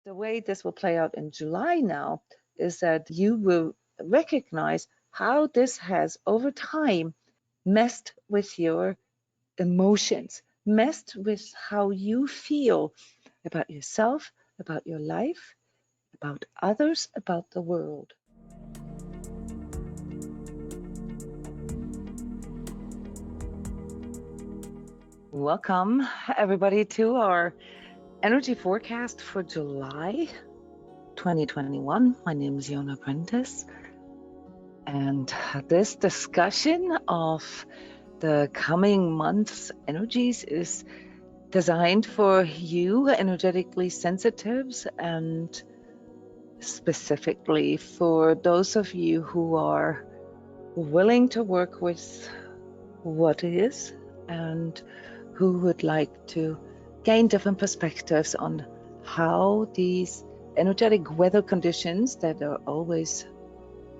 The way this will play out in July now is that you will recognize how this has over time messed with your emotions, messed with how you feel about yourself, about your life, about others, about the world. Welcome, everybody, to our energy forecast for July 2021. My name is Jona Bryndis, and this discussion of the coming month's energies is designed for you energetically sensitives, and specifically for those of you who are willing to work with what is and who would like to gain different perspectives on how these energetic weather conditions that are always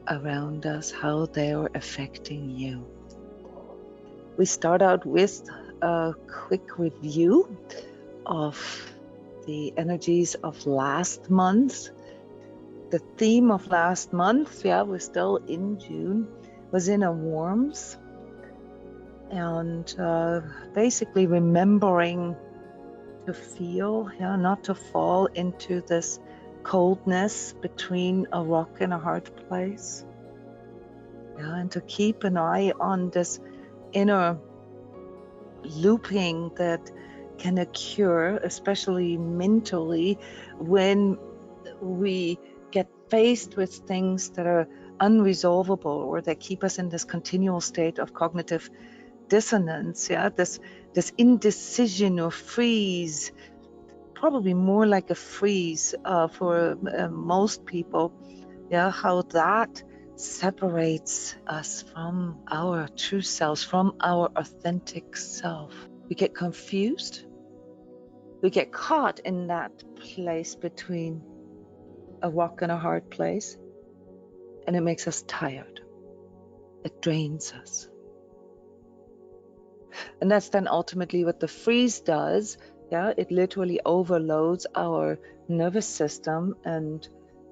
around us, how they are affecting you. We start out with a quick review of the energies of last month. The theme of last month, we're still in June, was inner warmth, and basically remembering to feel, not to fall into this coldness between a rock and a hard place, and to keep an eye on this inner looping that can occur, especially mentally, when we get faced with things that are unresolvable or that keep us in this continual state of cognitive dissonance, this indecision or freeze, probably more like a freeze for most people, how that separates us from our true selves, from our authentic self. We get confused, we get caught in that place between a rock and a hard place, and it makes us tired. It drains us. And that's then ultimately what the freeze does. It literally overloads our nervous system and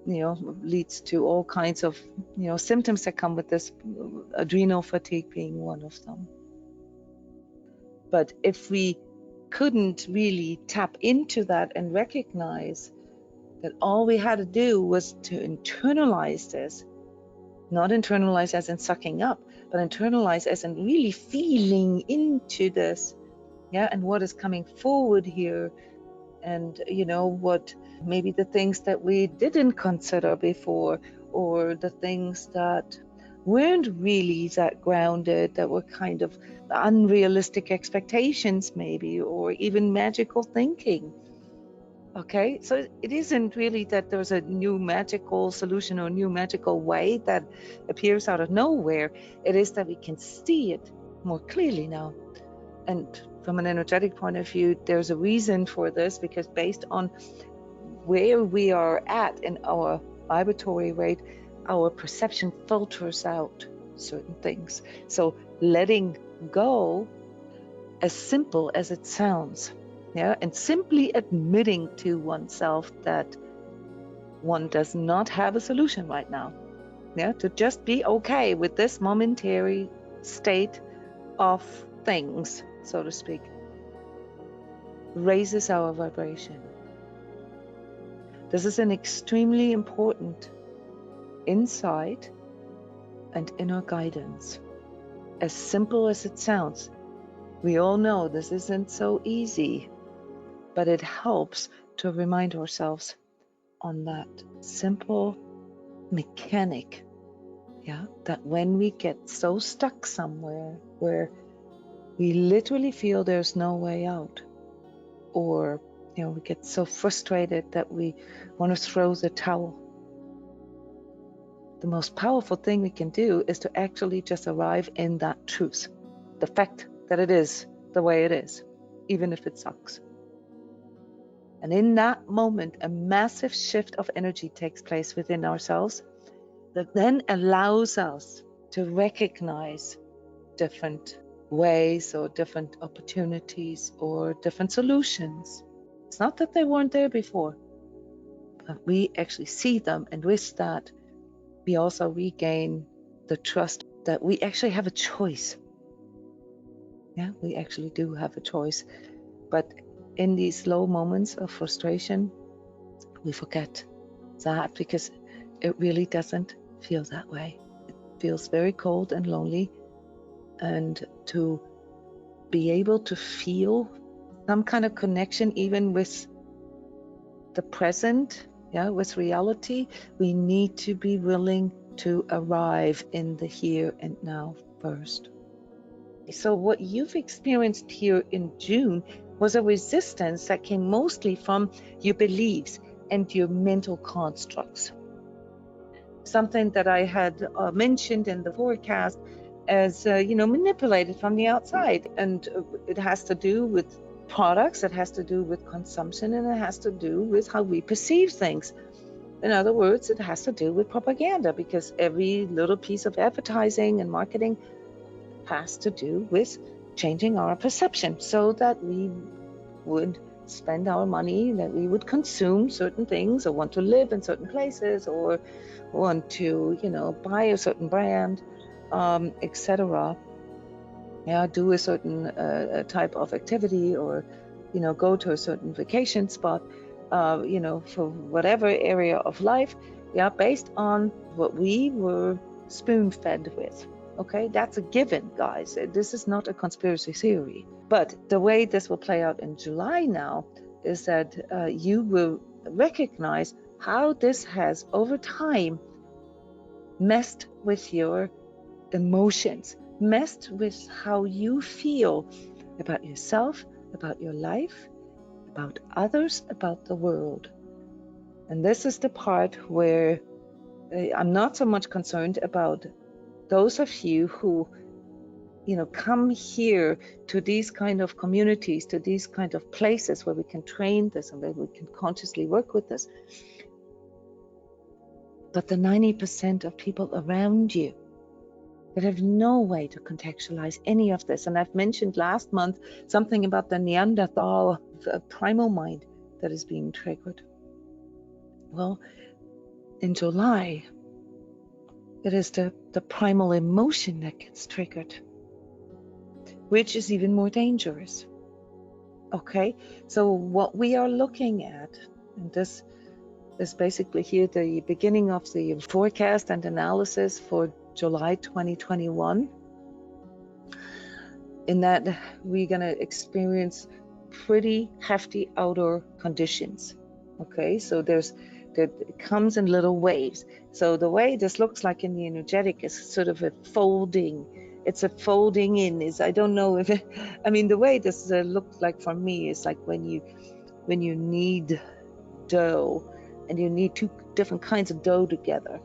leads to all kinds of symptoms that come with this, adrenal fatigue being one of them. But if we couldn't really tap into that and recognize that all we had to do was to internalize this, not internalize as in sucking up, but internalize as in really feeling into this, and what is coming forward here, and what maybe the things that we didn't consider before, or the things that weren't really that grounded, that were kind of unrealistic expectations maybe, or even magical thinking. Okay, so it isn't really that there's a new magical solution or a new magical way that appears out of nowhere. It is that we can see it more clearly now. And from an energetic point of view, there's a reason for this, because based on where we are at in our vibratory rate, our perception filters out certain things. So letting go, as simple as it sounds, and simply admitting to oneself that one does not have a solution right now, to just be okay with this momentary state of things, so to speak, raises our vibration. This is an extremely important insight and inner guidance. As simple as it sounds, we all know this isn't so easy, but it helps to remind ourselves on that simple mechanic, that when we get so stuck somewhere where we literally feel there's no way out, or we get so frustrated that we want to throw the towel, the most powerful thing we can do is to actually just arrive in that truth, the fact that it is the way it is, even if it sucks. And in that moment, a massive shift of energy takes place within ourselves that then allows us to recognize different ways or different opportunities or different solutions. It's not that they weren't there before. we actually see them, and with that, we also regain the trust that we actually have a choice. Yeah, we actually do have a choice. But in these low moments of frustration, we forget that, because it really doesn't feel that way. It feels very cold and lonely. And to be able to feel some kind of connection, even with the present, yeah, with reality, we need to be willing to arrive in the here and now first. So what you've experienced here in June was a resistance that came mostly from your beliefs and your mental constructs. Something that I had mentioned in the forecast as, manipulated from the outside. And it has to do with products, it has to do with consumption, and it has to do with how we perceive things. In other words, it has to do with propaganda, because every little piece of advertising and marketing has to do with changing our perception so that we would spend our money, that we would consume certain things, or want to live in certain places, or want to, buy a certain brand, etc. Yeah, do a certain type of activity, or, go to a certain vacation spot, for whatever area of life, yeah, based on what we were spoon-fed with. Okay, that's a given, guys. This is not a conspiracy theory. But the way this will play out in July now is that you will recognize how this has, over time, messed with your emotions, messed with how you feel about yourself, about your life, about others, about the world. And this is the part where I'm not so much concerned about those of you who, come here to these kind of communities, to these kind of places where we can train this and where we can consciously work with this. But the 90% of people around you that have no way to contextualize any of this. And I've mentioned last month something about the Neanderthal, the primal mind that is being triggered. Well, in July, it is the primal emotion that gets triggered, which is even more dangerous. Okay, so what we are looking at, and this is basically here the beginning of the forecast and analysis for July 2021, in that we're going to experience pretty hefty outer conditions. Okay, so it comes in little waves. So the way this looks like in the energetic is sort of a folding. It's a folding in. I don't know if the way this looks like for me is like when you knead dough, and you need two different kinds of dough together,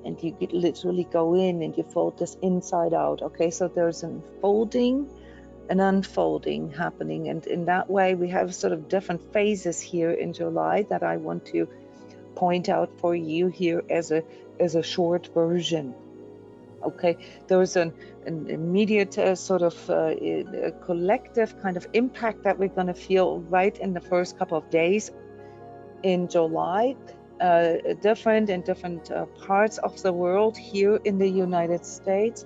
and you literally go in and you fold this inside out. Okay, so there's an folding, an unfolding happening, and in that way we have sort of different phases here in July that I want to point out for you here as a short version. Okay, there's an immediate sort of a collective kind of impact that we're going to feel right in the first couple of days in July, different in different parts of the world. Here in the United States,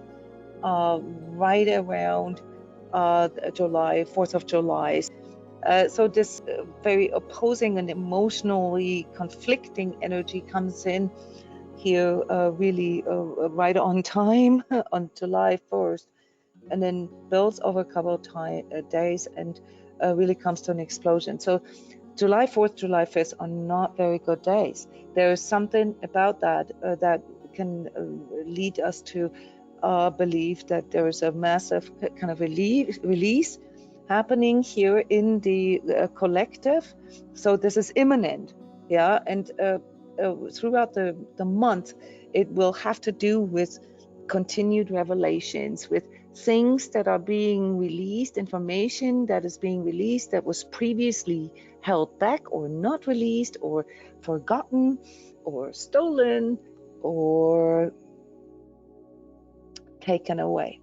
right around July, 4th of July. So this very opposing and emotionally conflicting energy comes in here really right on time on July 1st, and then builds over a couple of days, and really comes to an explosion. So July 4th, July 5th are not very good days. There is something about that that can lead us to believe that there is a massive kind of release happening here in the collective. So this is imminent, yeah, and throughout the month, it will have to do with continued revelations, with things that are being released, information that is being released that was previously held back or not released or forgotten or stolen or taken away.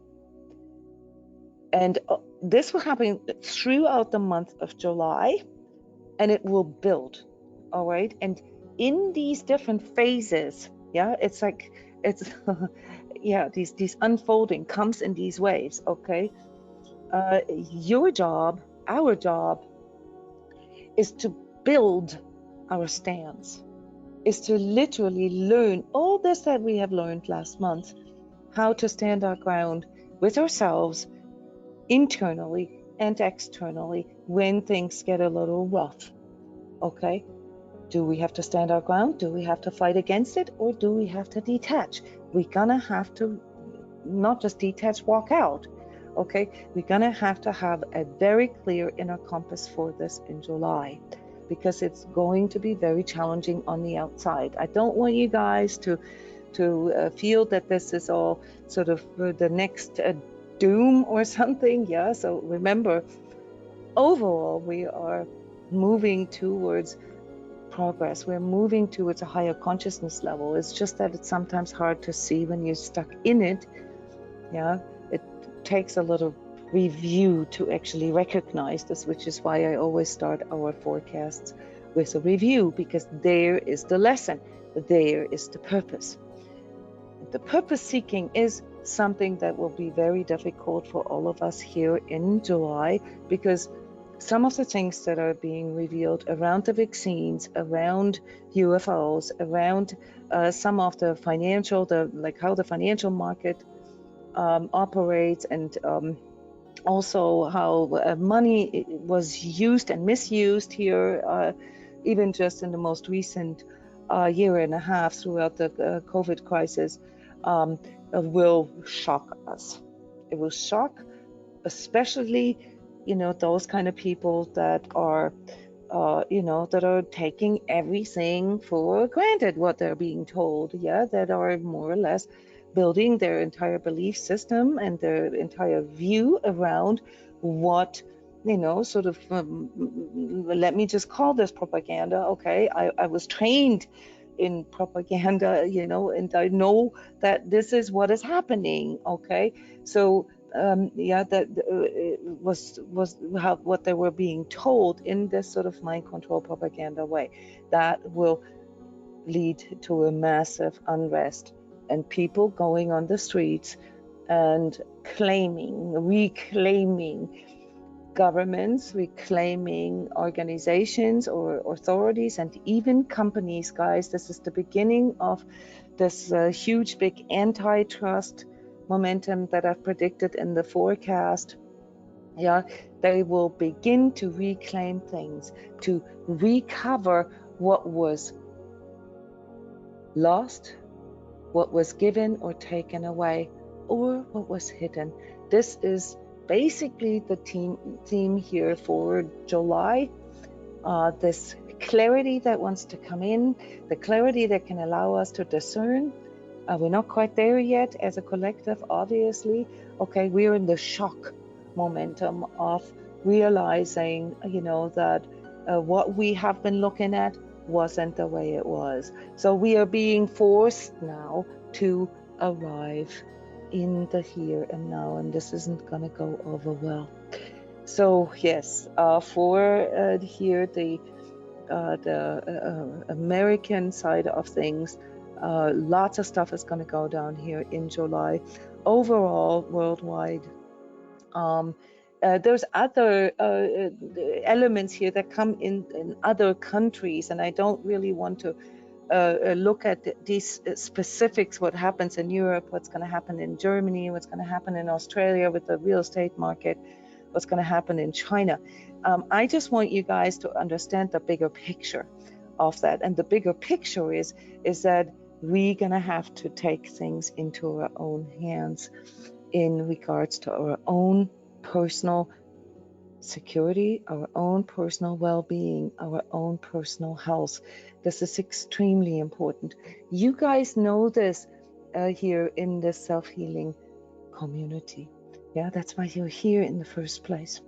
And this will happen throughout the month of July, and it will build. All right. And in these different phases, yeah, it's like, it's yeah, these unfolding comes in these waves, okay? Your job, our job, is to build our stance, is to literally learn all this that we have learned last month, how to stand our ground with ourselves internally and externally when things get a little rough, okay? Do we have to stand our ground? Do we have to fight against it? Or do we have to detach? We're gonna have to not just detach, walk out, okay? We're gonna have to have a very clear inner compass for this in July, because it's going to be very challenging on the outside. I don't want you guys to feel that this is all sort of the next doom or something. Yeah, so remember, overall, we are moving towards progress. We're moving towards a higher consciousness level. It's just that it's sometimes hard to see when you're stuck in it. Yeah, it takes a little review to actually recognize this, which is why I always start our forecasts with a review, because there is the lesson, there is the purpose. The purpose seeking is something that will be very difficult for all of us here in July, because some of the things that are being revealed around the vaccines, around UFOs, around some of the financial, like how the financial market operates, and also how money was used and misused here, even just in the most recent year and a half throughout the COVID crisis, will shock us. It will shock, especially, those kind of people that are, that are taking everything for granted, what they're being told, yeah, that are more or less building their entire belief system and their entire view around what, sort of, let me just call this propaganda, okay? I was trained in propaganda, and I know that this is what is happening, okay? So yeah, that was how, what they were being told in this sort of mind control propaganda way, that will lead to a massive unrest and people going on the streets and reclaiming governments, reclaiming organizations or authorities, and even companies, guys. This is the beginning of this huge, big antitrust momentum that I've predicted in the forecast. Yeah, they will begin to reclaim things, to recover what was lost, what was given or taken away, or what was hidden. This is basically the theme here for July. This clarity that wants to come in, the clarity that can allow us to discern. We're not quite there yet as a collective, obviously. Okay, we're in the shock momentum of realizing, that what we have been looking at wasn't the way it was. So we are being forced now to arrive in the here and now, and this isn't going to go over well. So yes, for here the American side of things, lots of stuff is going to go down here in July. Overall, worldwide, there's other elements here that come in other countries, and I don't really want to look at these specifics, what happens in Europe, what's going to happen in Germany, what's going to happen in Australia with the real estate market, what's going to happen in China. I just want you guys to understand the bigger picture of that. And the bigger picture is that we're going to have to take things into our own hands in regards to our own personal security, our own personal well-being, our own personal health. This is extremely important. You guys know this here in the self-healing community. Yeah, that's why you're here in the first place.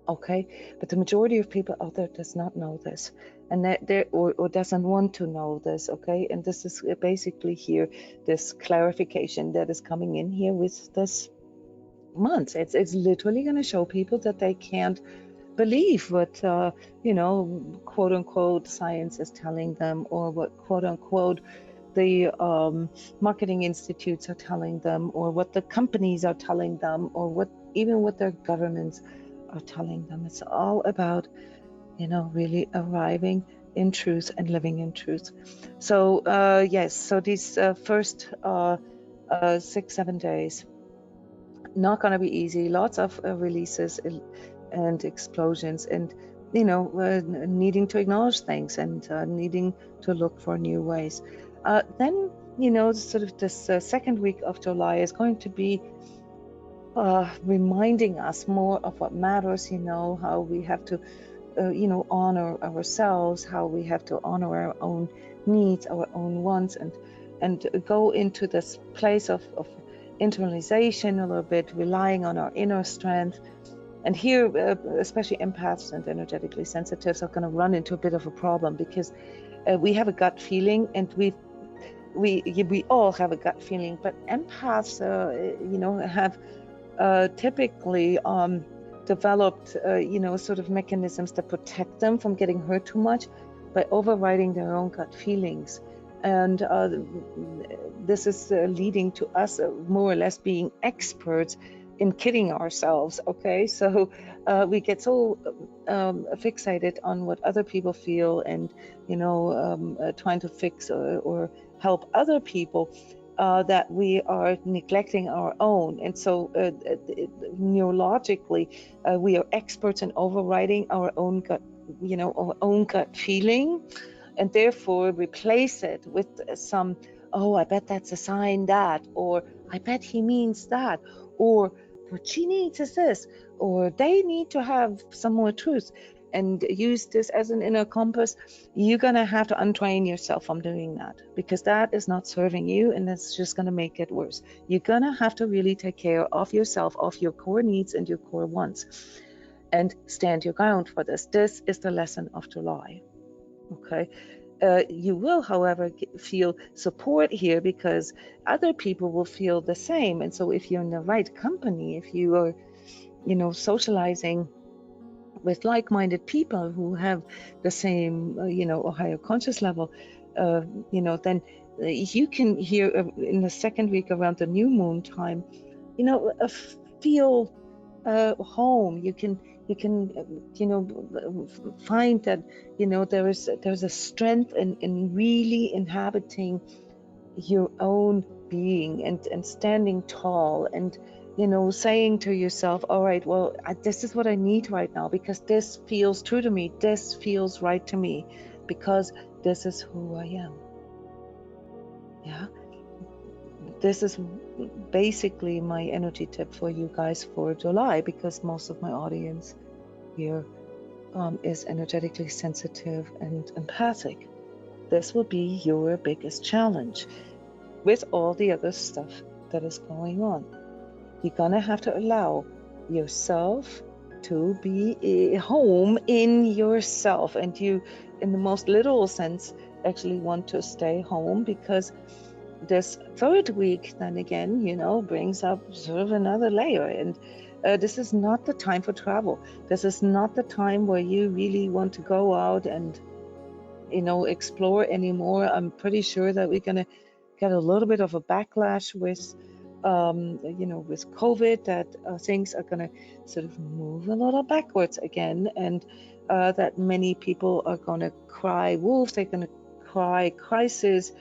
Okay, but the majority of people out there does not know this, and or doesn't want to know this. Okay, and this is basically here this clarification that is coming in here with this month. It's literally going to show people that they can't believe what quote unquote science is telling them, or what quote unquote the marketing institutes are telling them, or what the companies are telling them, or what their governments are telling them. It's all about really arriving in truth and living in truth. So yes, so these first 6-7 days, not going to be easy. Lots of releases and explosions, and needing to acknowledge things, and needing to look for new ways. Then sort of this second week of July is going to be reminding us more of what matters. How we have to honor ourselves, how we have to honor our own needs, our own wants, and go into this place of internalization a little bit, relying on our inner strength. And here, especially empaths and energetically sensitives are going to run into a bit of a problem, because we have a gut feeling, and we all have a gut feeling, but empaths, have typically developed, sort of mechanisms that protect them from getting hurt too much by overriding their own gut feelings. And this is leading to us more or less being experts in kidding ourselves. Okay, so we get so fixated on what other people feel, and trying to fix or help other people, that we are neglecting our own. And so neurologically, we are experts in overriding our own gut feeling, and therefore replace it with some, oh, I bet that's a sign that, or I bet he means that, or what she needs is this, or they need to have some more truth, and use this as an inner compass. You're going to have to untrain yourself from doing that, because that is not serving you, and that's just going to make it worse. You're going to have to really take care of yourself, of your core needs and your core wants, and stand your ground for this. This is the lesson of July. Okay. You will, however, feel support here, because other people will feel the same. And so if you're in the right company, if you are, socializing with like-minded people who have the same, or higher conscious level, then you can hear in the second week around the new moon time, feel home. You can find that there's a strength in really inhabiting your own being, and standing tall, and saying to yourself, all right, well, this is what I need right now, because this feels true to me, this feels right to me, because this is who I am. Yeah, this is basically my energy tip for you guys for July, because most of my audience here is energetically sensitive and empathic. This will be your biggest challenge with all the other stuff that is going on. You're gonna have to allow yourself to be home in yourself, and you, in the most literal sense, actually want to stay home, because this third week then again brings up sort of another layer. And this is not the time for travel. This is not the time where you really want to go out and explore anymore. I'm pretty sure that we're going to get a little bit of a backlash with with COVID, that things are going to sort of move a little backwards again, and that many people are going to cry wolf, they're going to cry crisis,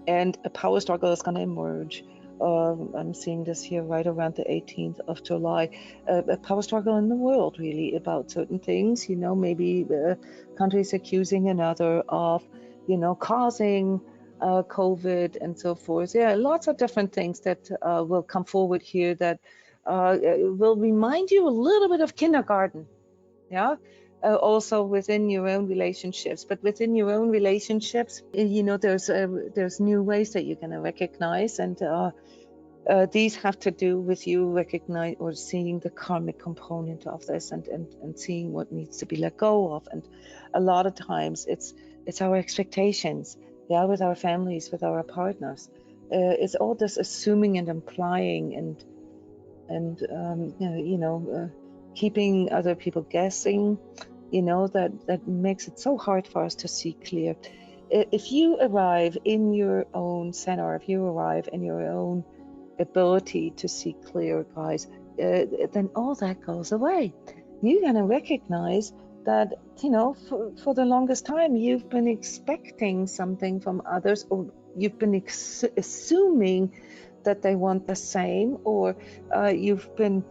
and a power struggle is going to emerge. I'm seeing this here right around the 18th of July, a power struggle in the world, really, about certain things. Maybe countries accusing another of, causing COVID and so forth. Yeah, lots of different things that will come forward here that will remind you a little bit of kindergarten. Yeah. Also within your own relationships, but within your own relationships, there's new ways that you're going to recognize, and these have to do with you recognize or seeing the karmic component of this, and seeing what needs to be let go of. And a lot of times it's our expectations, yeah, with our families, with our partners. It's all this assuming and implying, and keeping other people guessing, that makes it so hard for us to see clear. If you arrive in your own center, if you arrive in your own ability to see clear, guys, then all that goes away. You're going to recognize that, for the longest time, you've been expecting something from others, or you've been assuming that they want the same, or you've been,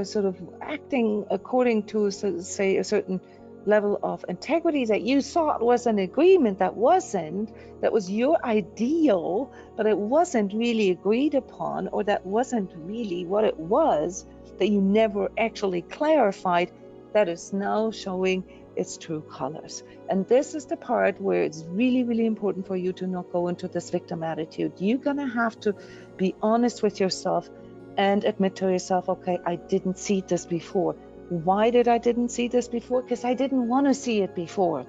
sort of acting according to, say, a certain level of integrity that you thought was an agreement that wasn't, that was your ideal, but it wasn't really agreed upon, or that wasn't really what it was, that you never actually clarified, that is now showing its true colors. And this is the part where it's really, really important for you to not go into this victim attitude. You're gonna have to be honest with yourself and admit to yourself, okay, I didn't see this before. Why did I didn't see this before? Because I didn't want to see it before.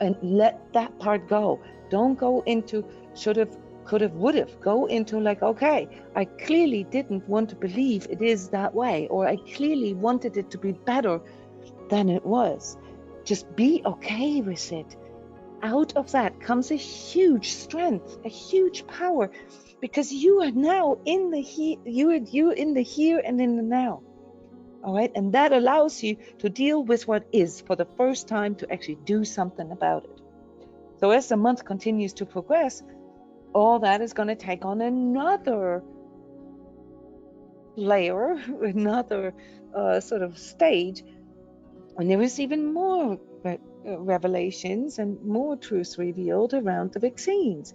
And let that part go. Don't go into should have, could have, would have. Go into like, okay, I clearly didn't want to believe it is that way, or I clearly wanted it to be better than it was. Just be okay with it. Out of that comes a huge strength, a huge power, because you are now in the here, you're in the here and in the now. All right, and that allows you to deal with what is for the first time, to actually do something about it. So as the month continues to progress, all that is going to take on another layer, another sort of stage, and there is even more revelations and more truths revealed around the vaccines.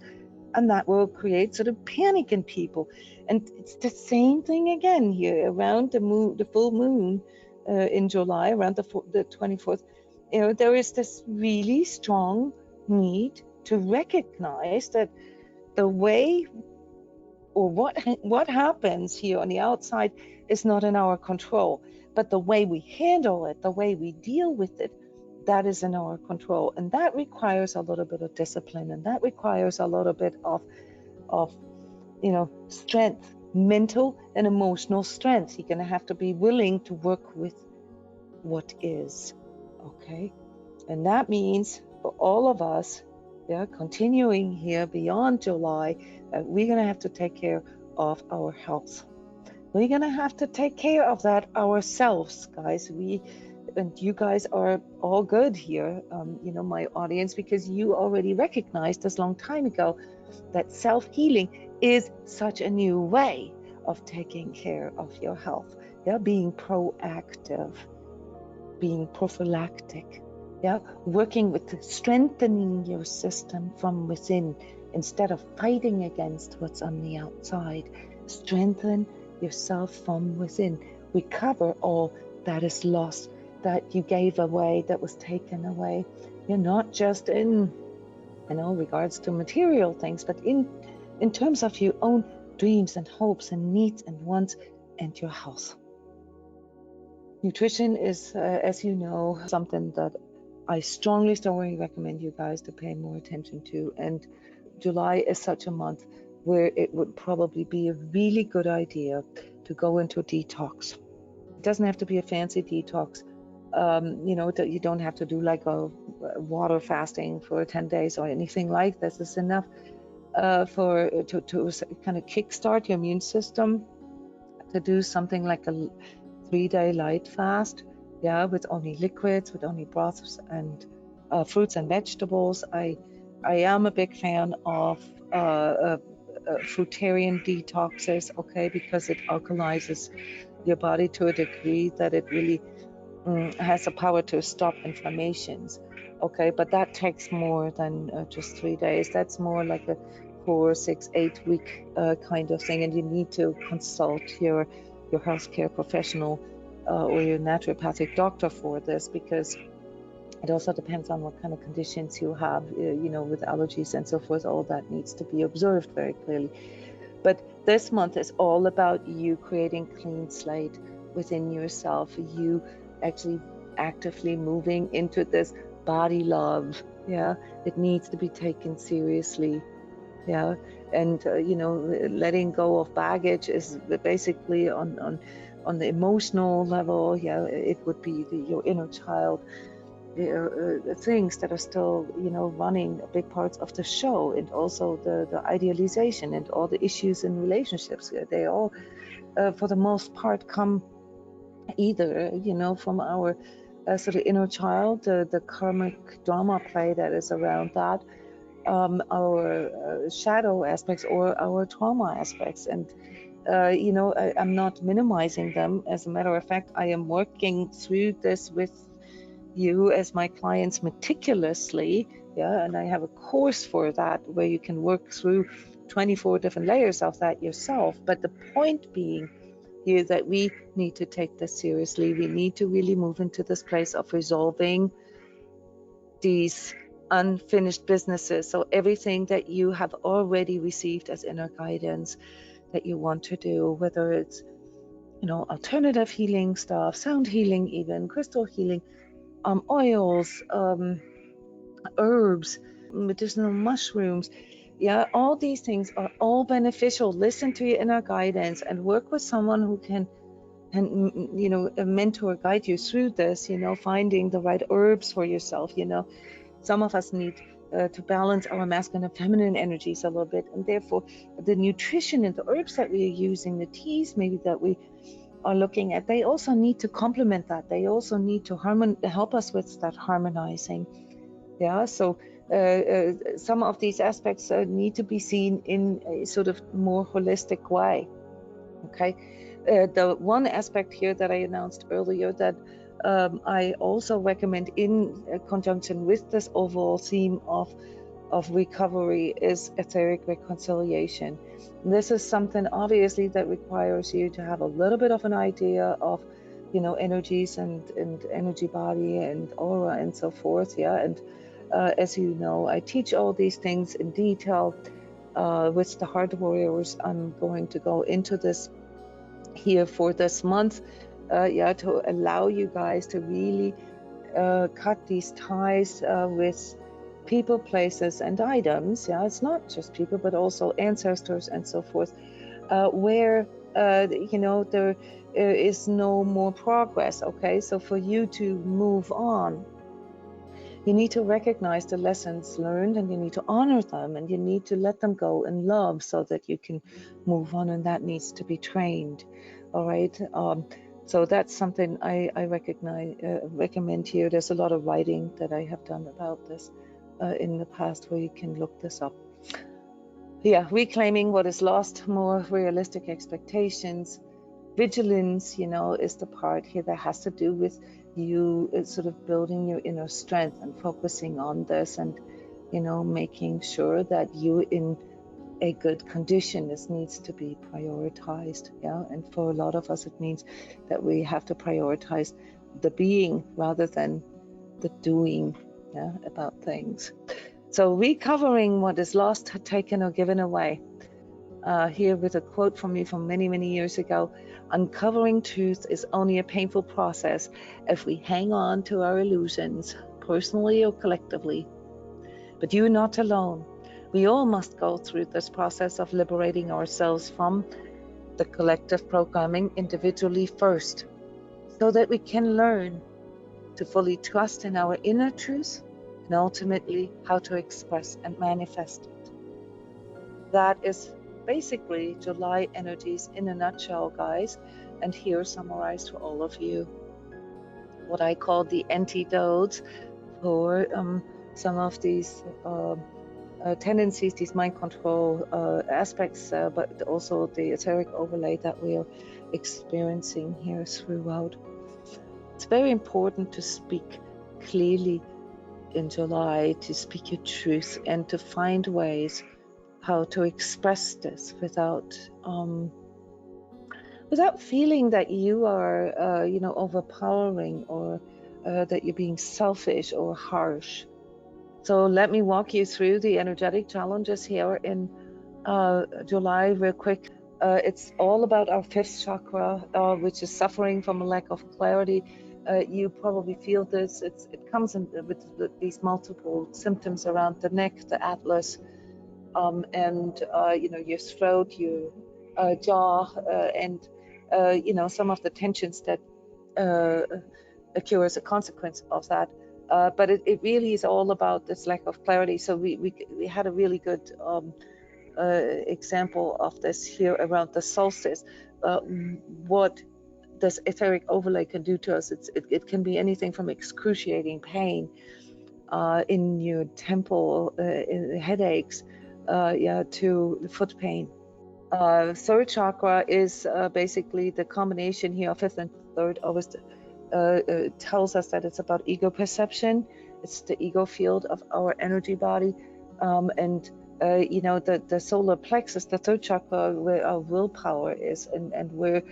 And that will create sort of panic in people. And it's the same thing again here around the moon, the full moon in July, around the 24th. There is this really strong need to recognize that the way, or what happens here on the outside is not in our control, but the way we handle it, the way we deal with it, that is in our control. And that requires a little bit of discipline, and that requires a little bit of strength, mental and emotional strength. You're going to have to be willing to work with what is, okay? And that means for all of us, continuing here beyond July, we're going to have to take care of our health. We're going to have to take care of that ourselves, guys. And you guys are all good here, my audience, because you already recognized this long time ago that self-healing is such a new way of taking care of your health. Being proactive, being prophylactic, working with strengthening your system from within instead of fighting against what's on the outside. Strengthen yourself from within. Recover all that is lost, that you gave away, that was taken away. You're not just in regards to material things, but in terms of your own dreams and hopes and needs and wants and your health. Nutrition is, as you know, something that I strongly recommend you guys to pay more attention to. And July is such a month where it would probably be a really good idea to go into a detox. It doesn't have to be a fancy detox. You don't have to do like a water fasting for 10 days or anything like this. It's enough to kind of kickstart your immune system, to do something like a 3-day light fast, with only liquids, with only broths and fruits and vegetables. I am a big fan of fruitarian detoxes, okay, because it alkalizes your body to a degree that it really has the power to stop inflammations, okay, but that takes more than just 3 days. That's more like a 4, 6, 8 week kind of thing, and you need to consult your healthcare professional or your naturopathic doctor for this, because it also depends on what kind of conditions you have, with allergies and so forth. All that needs to be observed very clearly. But this month is all about you creating clean slate within yourself, you actually actively moving into this body love. It needs to be taken seriously. And letting go of baggage is basically on On the emotional level, yeah, it would be your inner child. Things that are still, running big parts of the show, and also the idealization and all the issues in relationships. They all, for the most part, come either, from our sort of inner child, the karmic drama play that is around that, our shadow aspects or our trauma aspects. And I'm not minimizing them. As a matter of fact, I am working through this with you as my clients meticulously, and I have a course for that where you can work through 24 different layers of that yourself. But the point being here that we need to take this seriously. We need to really move into this place of resolving these unfinished businesses. So everything that you have already received as inner guidance that you want to do, whether it's alternative healing stuff, sound healing, even crystal healing, oils, herbs, medicinal mushrooms, all these things are all beneficial. Listen to your inner guidance and work with someone who can a mentor guide you through this, finding the right herbs for yourself. Some of us need to balance our masculine and feminine energies a little bit, and therefore the nutrition and the herbs that we are using, the teas maybe that we are looking at, they also need to complement that. They also need to help us with that harmonizing. So some of these aspects need to be seen in a sort of more holistic way. Okay. The one aspect here that I announced earlier that I also recommend in conjunction with this overall theme of recovery is etheric reconciliation. This is something obviously that requires you to have a little bit of an idea of energies and energy body and aura and so forth. And as you know, I teach all these things in detail with the Heart Warriors. I'm going to go into this here for this month, to allow you guys to really cut these ties with people, places, and items. It's not just people, but also ancestors and so forth, where there is no more progress. Okay, so for you to move on, you need to recognize the lessons learned, and you need to honor them, and you need to let them go in love so that you can move on, and that needs to be trained. All right. So that's something I recommend here. There's a lot of writing that I have done about this in the past, where you can look this up. Reclaiming what is lost, more realistic expectations. Vigilance, is the part here that has to do with you sort of building your inner strength and focusing on this, and making sure that you're in a good condition. This needs to be prioritized. And for a lot of us, it means that we have to prioritize the being rather than the doing about things. So recovering what is lost, taken, or given away. Here with a quote from me from many, many years ago: uncovering truth is only a painful process if we hang on to our illusions, personally or collectively. But you're not alone. We all must go through this process of liberating ourselves from the collective programming individually first, so that we can learn to fully trust in our inner truth, and ultimately how to express and manifest it. That is basically July energies in a nutshell, guys. And here summarized for all of you what I call the antidotes for some of these tendencies, these mind control aspects, but also the etheric overlay that we are experiencing here throughout. It's very important to speak clearly in July, to speak your truth, and to find ways how to express this without feeling that you are overpowering, or that you're being selfish or harsh. So let me walk you through the energetic challenges here in July real quick. It's all about our fifth chakra, which is suffering from a lack of clarity. You probably feel this. It comes in with these multiple symptoms around the neck, the atlas, and your throat, your jaw, and some of the tensions that occur as a consequence of that. But it really is all about this lack of clarity. So we had a really good example of this here around the solstice. What this etheric overlay can do to us, it can be anything from excruciating pain in your temple, in headaches, to foot pain. Third chakra is basically the combination here of fifth and third. Always tells us that it's about ego perception. It's the ego field of our energy body, and the solar plexus, the third chakra, where our willpower is, and where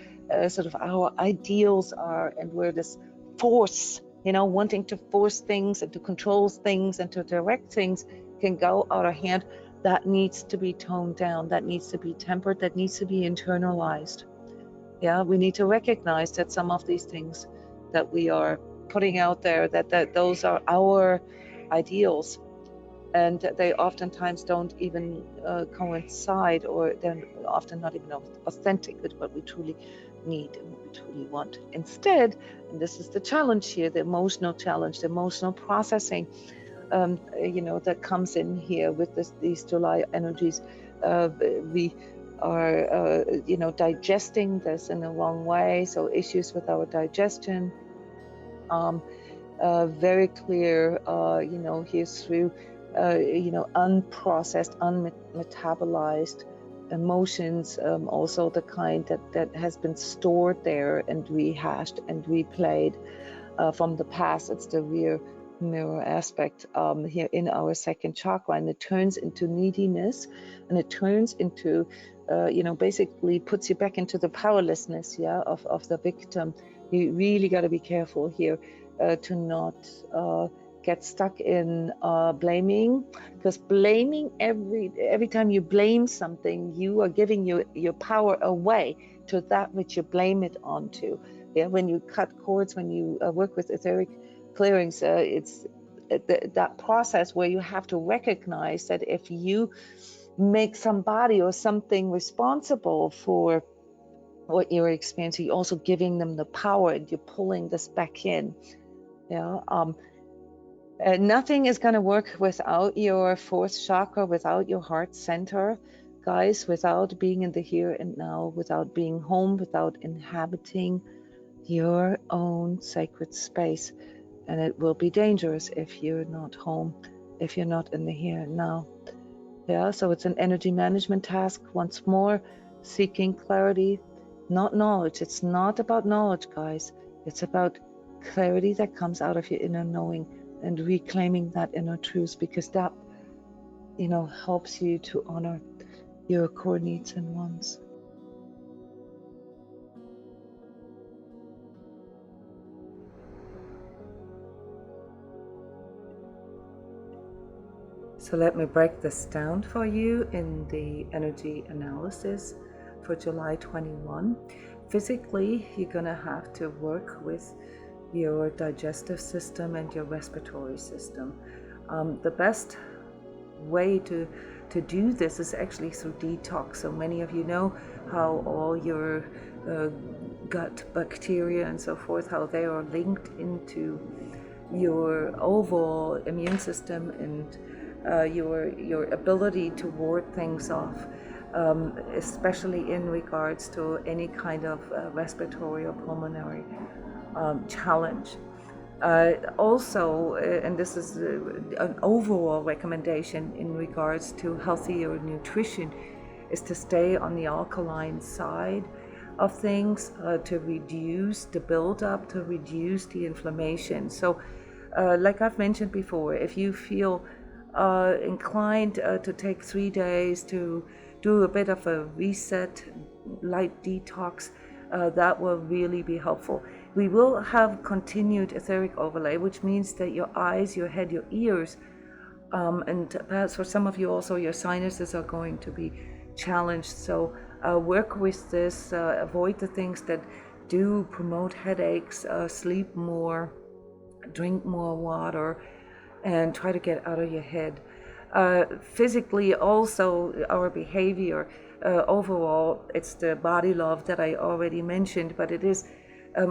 sort of our ideals are, and where this force, wanting to force things and to control things and to direct things can go out of hand. That needs to be toned down, that needs to be tempered, that needs to be internalized. Yeah, we need to recognize that some of these things that we are putting out there, that those are our ideals, and they oftentimes don't even coincide, or they're often not even authentic with what we truly need and what we truly want. Instead, and this is the challenge here, the emotional challenge, the emotional processing, that comes in here with these July energies. We are, digesting this in the wrong way. So issues with our digestion, very clear, here through, unprocessed, unmetabolized emotions, also the kind that has been stored there and rehashed and replayed from the past. It's the rear mirror aspect here in our second chakra, and it turns into neediness, and it turns into basically puts you back into the powerlessness of the victim. You really got to be careful here to not get stuck in blaming, because blaming, every time you blame something, you are giving your power away to that which you blame it onto. When you cut cords, when you work with etheric clearings, it's that process where you have to recognize that if you make somebody or something responsible for what you're experiencing, you're also giving them the power, and you're pulling this back in. Nothing is going to work without your fourth chakra, without your heart center, guys, without being in the here and now, without being home, without inhabiting your own sacred space. And it will be dangerous if you're not home, if you're not in the here and now. So it's an energy management task. Once more, seeking clarity, not knowledge. It's not about knowledge, guys. It's about clarity that comes out of your inner knowing and reclaiming that inner truth, because that, helps you to honor your core needs and wants. So let me break this down for you in the energy analysis for July 21. Physically, you're going to have to work with your digestive system and your respiratory system. The best way to do this is actually through detox. So many of you know how all your gut bacteria and so forth, how they are linked into your overall immune system and your ability to ward things off, especially in regards to any kind of respiratory or pulmonary challenge. Also, and this is an overall recommendation in regards to healthier nutrition, is to stay on the alkaline side of things, to reduce the buildup, to reduce the inflammation. So, like I've mentioned before, if you feel inclined to take 3 days to do a bit of a reset, light detox, that will really be helpful. We will have continued etheric overlay, which means that your eyes, your head, your ears, and perhaps for some of you also your sinuses are going to be challenged. So work with this, avoid the things that do promote headaches, sleep more, drink more water, and try to get out of your head. Physically also, our behavior overall, it's the body love that I already mentioned, but it is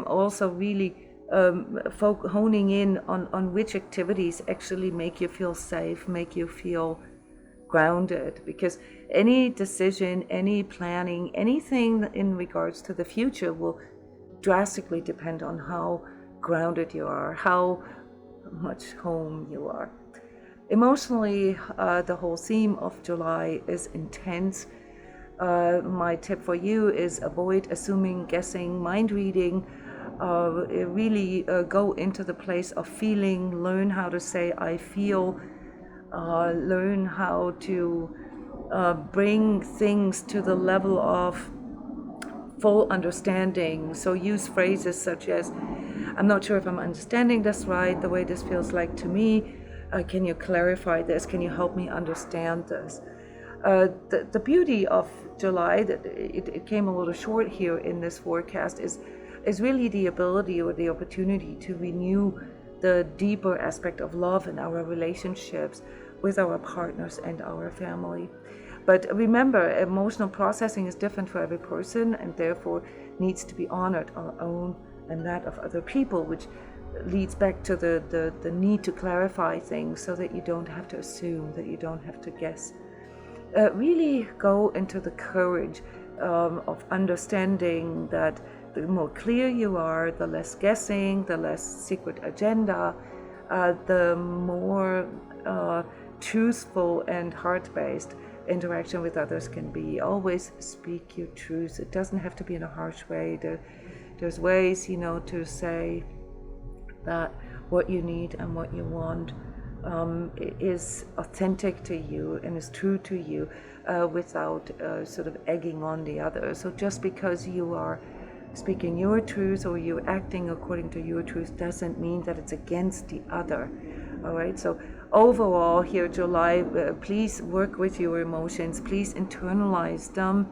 also really honing in on which activities actually make you feel safe, make you feel grounded, because any decision, any planning, anything in regards to the future will drastically depend on how grounded you are, how much home you are. Emotionally, the whole theme of July is intense. My tip for you is avoid assuming, guessing, mind reading. Really go into the place of feeling, learn how to say I feel, learn how to bring things to the level of full understanding. So use phrases such as, I'm not sure if I'm understanding this right, the way this feels like to me. Can you clarify this? Can you help me understand this? The beauty of July, that it came a little short here in this forecast, is really the ability or the opportunity to renew the deeper aspect of love in our relationships with our partners and our family. But remember, emotional processing is different for every person, and therefore needs to be honored, our own and that of other people, which leads back to the need to clarify things so that you don't have to assume, that you don't have to guess. Really go into the courage of understanding that the more clear you are, the less guessing, the less secret agenda, the more truthful and heart-based interaction with others can be. Always speak your truth. It doesn't have to be in a harsh way. There's ways, to say that what you need and what you want is authentic to you and is true to you, without sort of egging on the other. So just because you are speaking your truth or you're acting according to your truth doesn't mean that it's against the other. All right, so overall here, July, please work with your emotions, please internalize them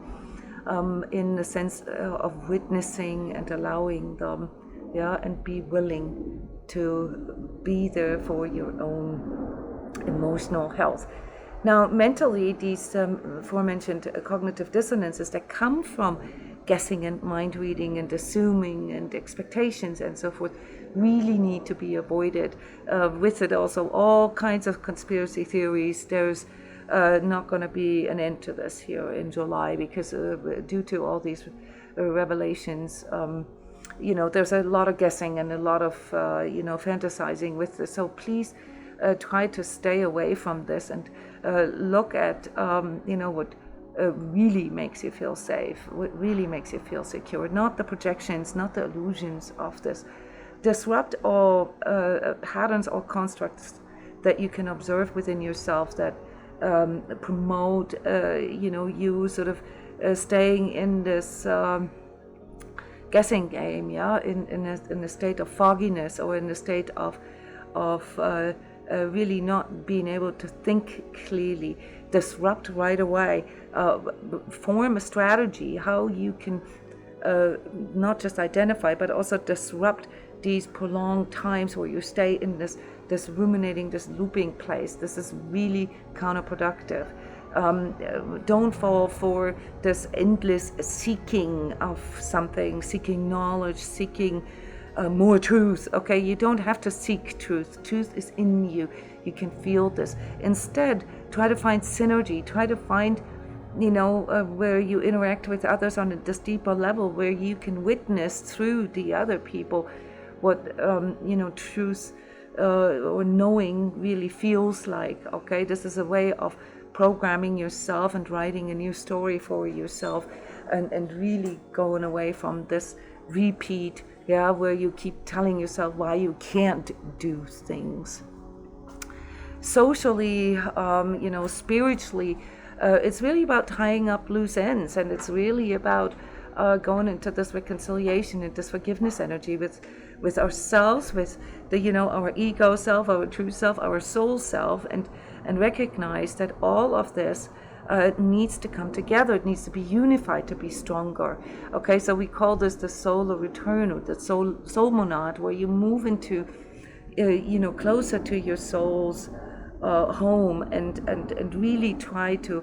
in the sense of witnessing and allowing them, and be willing to be there for your own emotional health. Now, mentally, these aforementioned cognitive dissonances that come from guessing and mind reading and assuming and expectations and so forth really need to be avoided. With it also all kinds of conspiracy theories. There's not going to be an end to this here in July, because due to all these revelations, there's a lot of guessing and a lot of fantasizing with this. So please try to stay away from this and look at what really makes you feel safe, what really makes you feel secure, not the projections, not the illusions of this. Disrupt all patterns or constructs that you can observe within yourself that promote, you sort of staying in this guessing game, in a state of fogginess, or in a state of really not being able to think clearly. Disrupt right away. Form a strategy how you can not just identify but also disrupt these prolonged times where you stay in this ruminating, this looping place. This is really counterproductive. Don't fall for this endless seeking of something, seeking knowledge, seeking more truth. Okay, you don't have to seek truth. Truth is in you. You can feel this. Instead, try to find synergy. Try to find, where you interact with others on this deeper level, where you can witness through the other people what truth or knowing really feels like. Okay, this is a way of programming yourself and writing a new story for yourself, and really going away from this repeat, where you keep telling yourself why you can't do things. Socially, spiritually, it's really about tying up loose ends, and it's really about going into this reconciliation and this forgiveness energy with ourselves, with our ego self, our true self, our soul self, and recognize that all of this needs to come together. It needs to be unified to be stronger. Okay, so we call this the solar return, or the soul monad, where you move into closer to your soul's home, and really try to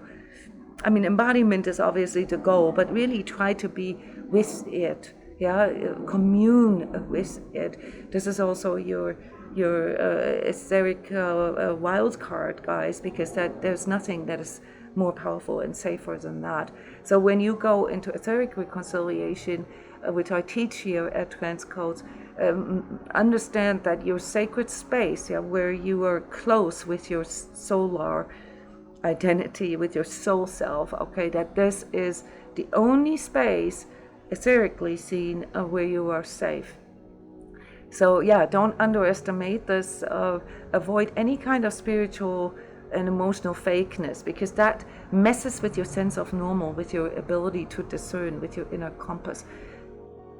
I mean, embodiment is obviously the goal, but really try to be with it. Yeah, commune with it. This is also your etheric wild card, guys, because that there's nothing that is more powerful and safer than that. So when you go into etheric reconciliation, which I teach here at transCODES, understand that your sacred space, yeah, where you are close with your solar identity, with your soul self, okay, that this is the only space, etherically seen, where you are safe. So yeah, don't underestimate this. Avoid any kind of spiritual and emotional fakeness, because that messes with your sense of normal, with your ability to discern, with your inner compass.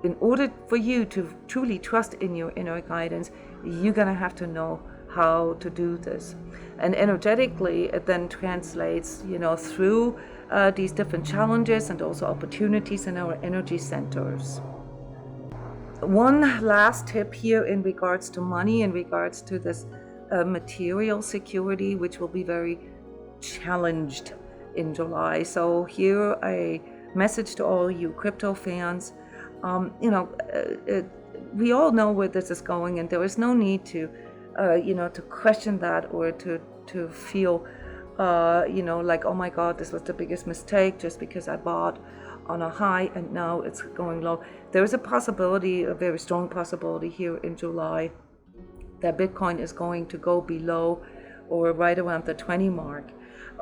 In order for you to truly trust in your inner guidance, you're going to have to know how to do this. And energetically, it then translates, through these different challenges and also opportunities in our energy centers. One last tip here in regards to money, in regards to this material security, which will be very challenged in July. So here a message to all you crypto fans. We all know where this is going, and there is no need to to question that, or to feel like, oh my God, this was the biggest mistake just because I bought on a high and now it's going low. There is a possibility, a very strong possibility here in July, that Bitcoin is going to go below or right around the 20 mark.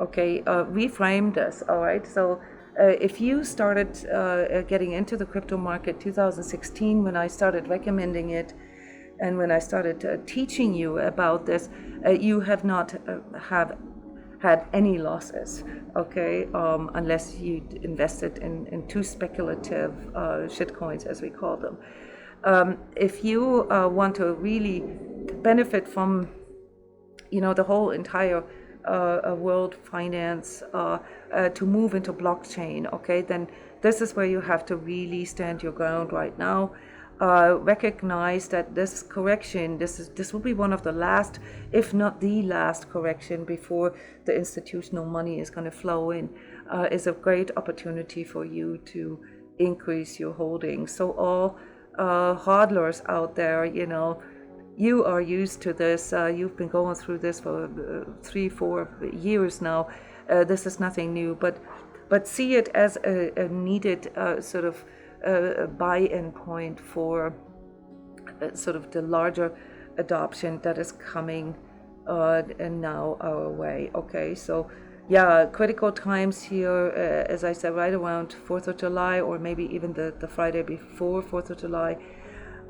Okay, reframe this, all right? So if you started getting into the crypto market 2016, when I started recommending it, and when I started teaching you about this, you have not have had any losses, okay, unless you invested in too speculative shitcoins, as we call them. If you want to really benefit from, the whole entire world finance, to move into blockchain, okay, then this is where you have to really stand your ground right now. Recognize that this correction, this will be one of the last, if not the last correction before the institutional money is going to flow in, is a great opportunity for you to increase your holdings. So all hodlers out there, you are used to this. You've been going through this for 3-4 years now. This is nothing new, but see it as a needed sort of buy-in point for sort of the larger adoption that is coming and now our way. Okay, so yeah, critical times here, as I said, right around 4th of July, or maybe even the Friday before 4th of July,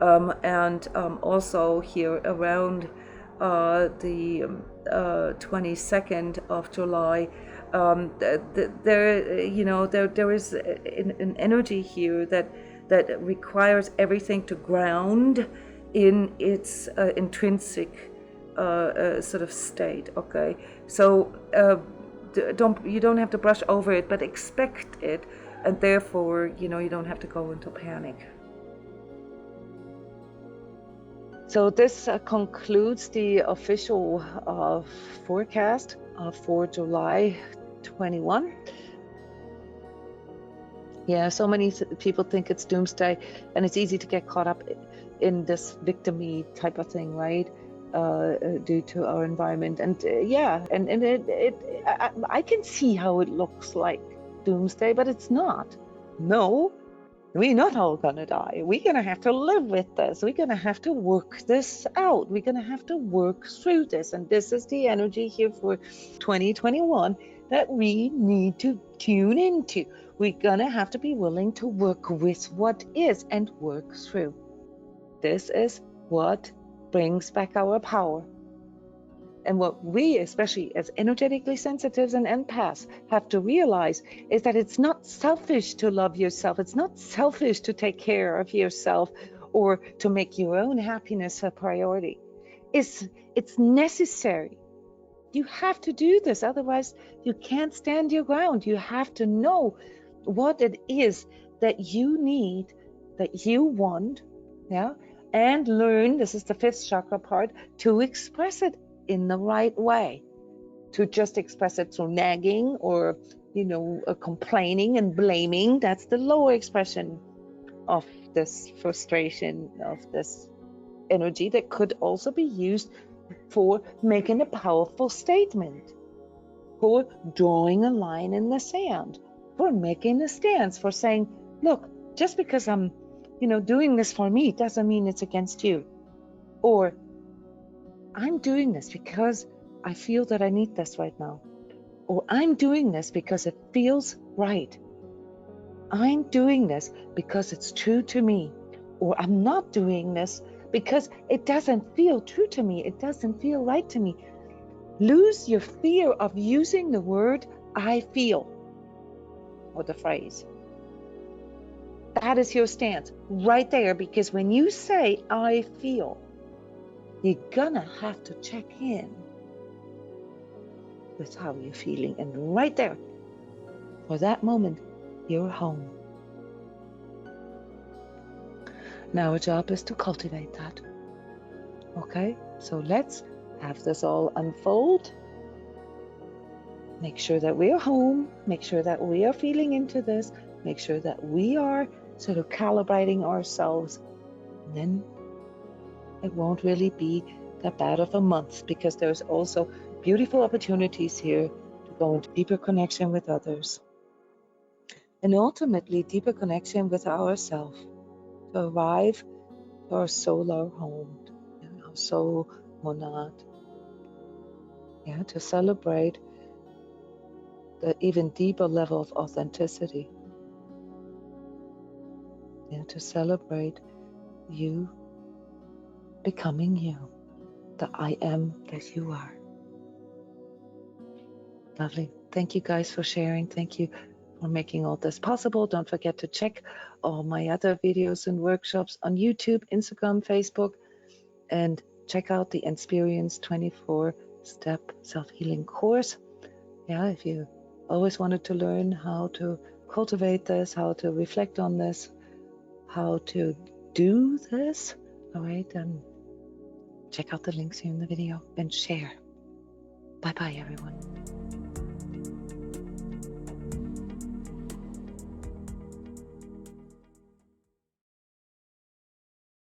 and also here around the 22nd of July. There is an energy here that requires everything to ground in its intrinsic sort of state. Okay, so you don't have to brush over it, but expect it, and therefore you don't have to go into panic. So this concludes the official forecast for July 21. Yeah, so many people think it's doomsday, and it's easy to get caught up in this victim-y type of thing, right? Due to our environment, and I can see how it looks like doomsday, but it's not. No, we're not all gonna die. We're gonna have to live with this. We're gonna have to work this out. We're gonna have to work through this, and this is the energy here for 2021 that we need to tune into. We're gonna have to be willing to work with what is and work through. This is what brings back our power. And what we, especially as energetically sensitives and empaths, have to realize is that it's not selfish to love yourself. It's not selfish to take care of yourself or to make your own happiness a priority. It's necessary. You have to do this. Otherwise, you can't stand your ground. You have to know what it is that you need, that you want, yeah, and learn, this is the 5th chakra part, to express it in the right way, to just express it through nagging or, you know, complaining and blaming. That's the lower expression of this frustration, of this energy that could also be used for making a powerful statement, for drawing a line in the sand, for making a stance, for saying, look, just because I'm, you know, doing this for me doesn't mean it's against you. Or I'm doing this because I feel that I need this right now. Or I'm doing this because it feels right. I'm doing this because it's true to me. Or I'm not doing this because it doesn't feel true to me. It doesn't feel right to me. Lose your fear of using the word I feel or the phrase. That is your stance right there, because when you say I feel, you're gonna have to check in with how you're feeling. And right there, for that moment, you're home. Now our job is to cultivate that. Okay, so let's have this all unfold. Make sure that we're home. Make sure that we are feeling into this. Make sure that we are sort of calibrating ourselves. And then it won't really be that bad of a month, because there's also beautiful opportunities here to go into deeper connection with others. And ultimately deeper connection with ourselves, to arrive to our solar home, our soul monad. Yeah, to celebrate the even deeper level of authenticity. Yeah, to celebrate you becoming you, the I am that you are. Lovely. Thank you guys for sharing. Thank you for making all this possible. Don't forget to check all my other videos and workshops on YouTube, Instagram, Facebook, and check out the Experience 24-step self-healing course. Yeah, if you always wanted to learn how to cultivate this, how to reflect on this, how to do this, all right, then check out the links here in the video and share. Bye-bye, everyone.